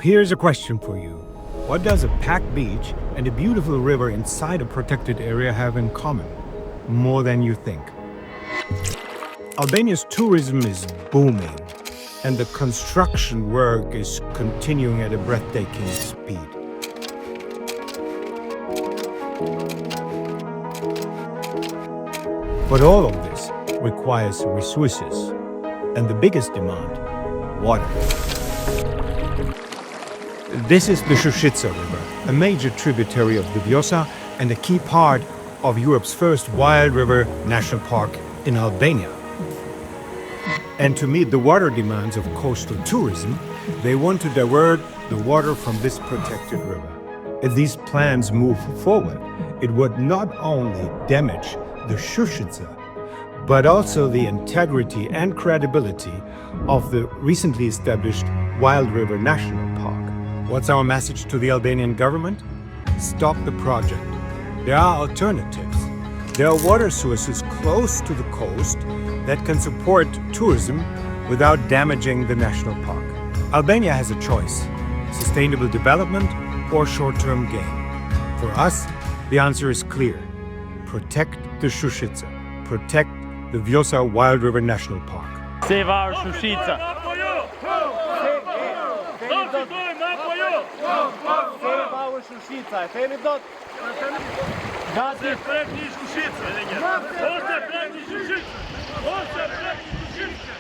here's a question for you. What does a packed beach and a beautiful river inside a protected area have in common? More than you think. Albania's tourism is booming, and the construction work is continuing at a breathtaking speed. But all of this requires resources, and the biggest demand, water. This is the Shushica River, a major tributary of the Vjosa and a key part of Europe's first wild river national park in Albania. And to meet the water demands of coastal tourism, they want to divert the water from this protected river. If these plans move forward, it would not only damage the Shushica, but also the integrity and credibility of the recently established Wild River National Park. What's our message to the Albanian government? Stop the project. There are alternatives. There are water sources close to the coast that can support tourism without damaging the national park. Albania has a choice: sustainable development or short-term gain. For us, the answer is clear. Protect the Shushica. Protect the Vjosa Wild River National Park. Seva Shushica. Shushica, themi dot. Gati prek një Shushica. Ose prek një Shushica. Ose prek një Shushica.